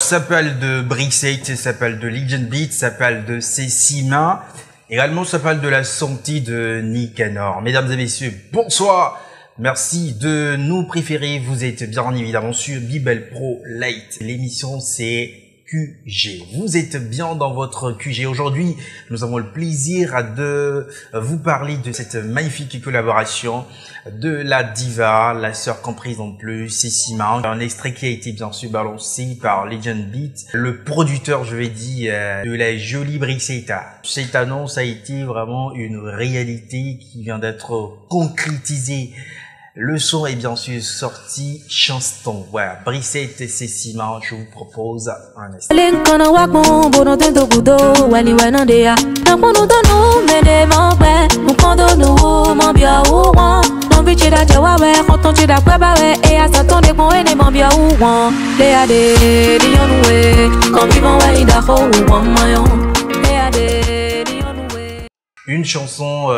ça parle de Brixate, ça parle de Legend Beat, ça parle de Sessima. Également, ça parle de la sortie de Nicanor. Mesdames et messieurs, bonsoir. Merci de nous préférer. Vous êtes bien évidemment sur Bible Pro Lite. L'émission, c'est QG. Vous êtes bien dans votre QG. Aujourd'hui, nous avons le plaisir de vous parler de cette magnifique collaboration de la diva, la sœur comprise en plus, Sessima. Un extrait qui a été bien sûr balancé par Legend Beat, le producteur, je vais dire, de la jolie Brixate. Cette annonce a été vraiment une réalité qui vient d'être concrétisée. Le son est bien sûr sorti, chanson. Voilà, Brixate et Sessima, je vous propose un extrait. Une chanson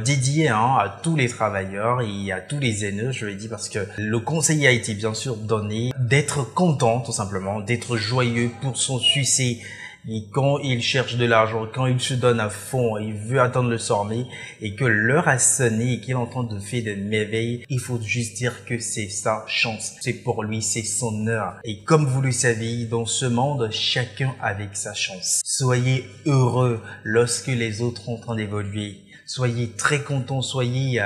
dédiée à tous les travailleurs et à tous les haineux, je l'ai dit, parce que le conseil a été bien sûr donné d'être content, tout simplement, d'être joyeux pour son succès. Et quand il cherche de l'argent, quand il se donne à fond, il veut attendre le sommet et que l'heure a sonné et qu'il est en train de faire des merveilles, il faut juste dire que c'est sa chance. C'est pour lui, c'est son heure. Et comme vous le savez, dans ce monde, chacun avec sa chance. Soyez heureux lorsque les autres sont en train d'évoluer. Soyez très contents, soyez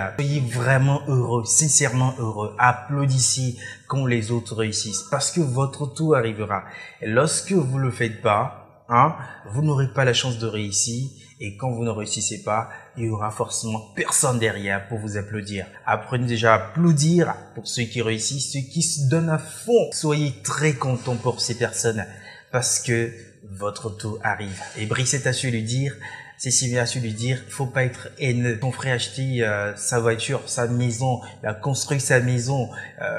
vraiment heureux, sincèrement heureux. Applaudissez quand les autres réussissent parce que votre tour arrivera. Et lorsque vous le faites pas, vous n'aurez pas la chance de réussir et quand vous ne réussissez pas, il y aura forcément personne derrière pour vous applaudir. Apprenez déjà à applaudir pour ceux qui réussissent, ceux qui se donnent à fond. Soyez très contents pour ces personnes parce que votre tour arrive. Et Brixate a su lui dire, Sessima a su lui dire, faut pas être haineux. Ton frère a acheté sa voiture, sa maison, il a construit sa maison,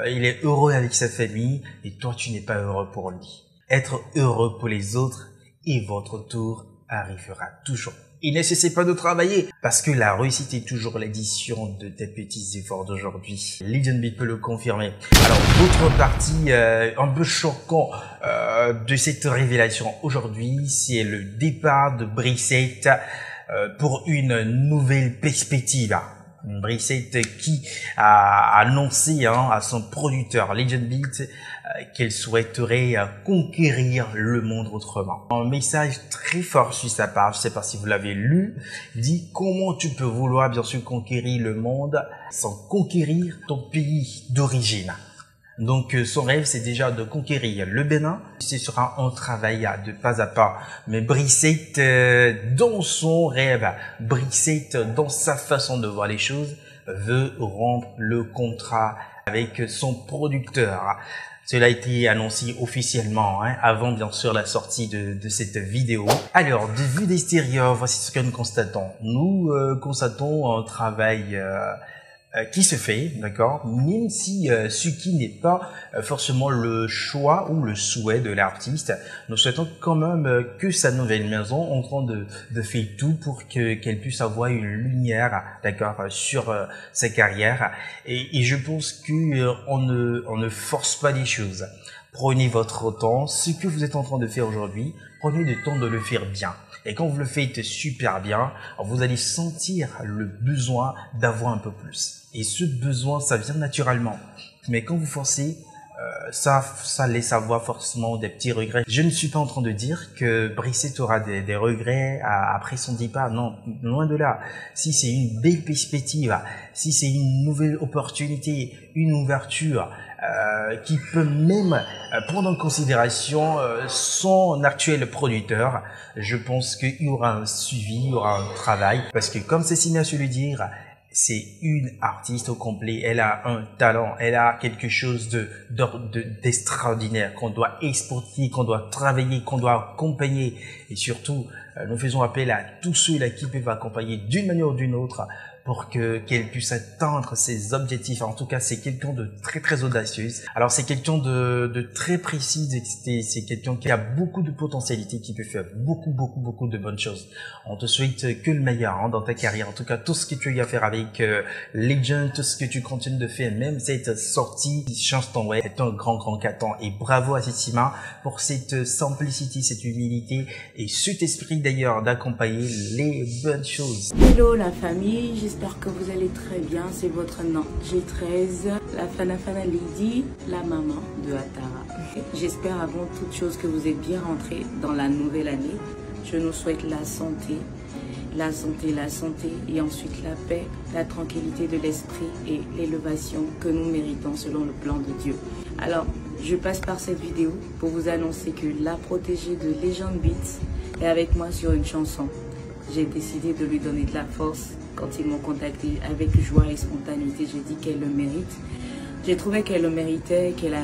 il est heureux avec sa famille et toi tu n'es pas heureux pour lui. Être heureux pour les autres et votre tour arrivera toujours. Il ne cesse pas de travailler parce que la réussite est toujours l'addition de tes petits efforts d'aujourd'hui. Legend Beat peut le confirmer. Alors, d'autres parties un peu choquant de cette révélation aujourd'hui, c'est le départ de Brixate pour une nouvelle perspective. Brixate qui a annoncé à son producteur Legend Beat qu'elle souhaiterait conquérir le monde autrement. Un message très fort sur sa page, je ne sais pas si vous l'avez lu, dit comment tu peux vouloir bien sûr conquérir le monde sans conquérir ton pays d'origine. Donc son rêve c'est déjà de conquérir le Bénin. Ce sera un travail de pas à pas. Mais Brixate dans son rêve, Brixate dans sa façon de voir les choses, veut rompre le contrat avec son producteur. Cela a été annoncé officiellement avant bien sûr la sortie de cette vidéo. Alors, de vue d'extérieur, voici ce que nous constatons. Nous constatons un travail qui se fait, d'accord, même si ce qui n'est pas forcément le choix ou le souhait de l'artiste, nous souhaitons quand même que sa nouvelle maison en train de faire tout pour qu'elle puisse avoir une lumière, d'accord, sur sa carrière. Et je pense que on ne force pas les choses. Prenez votre temps, ce que vous êtes en train de faire aujourd'hui, prenez le temps de le faire bien. Et quand vous le faites super bien, vous allez sentir le besoin d'avoir un peu plus. Et ce besoin, ça vient naturellement. Mais quand vous forcez, ça laisse avoir forcément des petits regrets. Je ne suis pas en train de dire que Brixate aura des regrets après son départ. Non, loin de là. Si c'est une belle perspective, si c'est une nouvelle opportunité, une ouverture, qui peut même prendre en considération son actuel producteur, je pense qu'il y aura un suivi, il y aura un travail. Parce que comme Sessima a su le dire, c'est une artiste au complet. Elle a un talent, elle a quelque chose d'extraordinaire qu'on doit exporter, qu'on doit travailler, qu'on doit accompagner. Et surtout, nous faisons appel à tous ceux-là qui peuvent accompagner d'une manière ou d'une autre pour qu'elle puisse atteindre ses objectifs. En tout cas, c'est quelqu'un de très très audacieux. Alors c'est quelqu'un de très précis, c'est quelqu'un qui a beaucoup de potentialité, qui peut faire beaucoup de bonnes choses. On te souhaite que le meilleur hein, dans ta carrière. En tout cas, tout ce que tu as à faire avec Legend, tout ce que tu continues de faire, même cette sortie Change ton web est un grand carton. Et bravo à Setsima pour cette simplicité, cette humilité et cet esprit d'ailleurs d'accompagner les bonnes choses. Hello la famille, j'espère que vous allez très bien. C'est votre nom G13, la Fana Lady, la maman de Atara. J'espère avant toute chose que vous êtes bien rentrés dans la nouvelle année. Je nous souhaite la santé et ensuite la paix, la tranquillité de l'esprit et l'élévation que nous méritons selon le plan de Dieu. Alors, je passe par cette vidéo pour vous annoncer que la protégée de Legend Beats est avec moi sur une chanson. J'ai décidé de lui donner de la force. Quand ils m'ont contacté avec joie et spontanéité, j'ai dit qu'elle le mérite. J'ai trouvé qu'elle le méritait, qu'elle a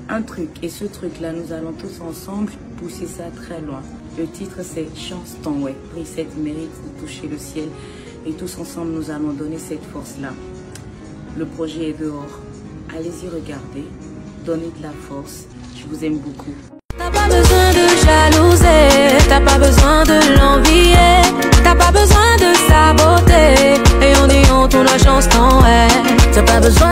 un truc. Et ce truc-là, nous allons tous ensemble pousser ça très loin. Le titre, c'est Chance ton ouais. Reset mérite de toucher le ciel. Et tous ensemble, nous allons donner cette force-là. Le projet est dehors. Allez-y regarder. Donnez de la force. Je vous aime beaucoup. T'as pas besoin de jalouser, t'as pas besoin de l'envier, t'as pas besoin de saboter. Et on dit on tourne la chance ton ouais. T'as pas besoin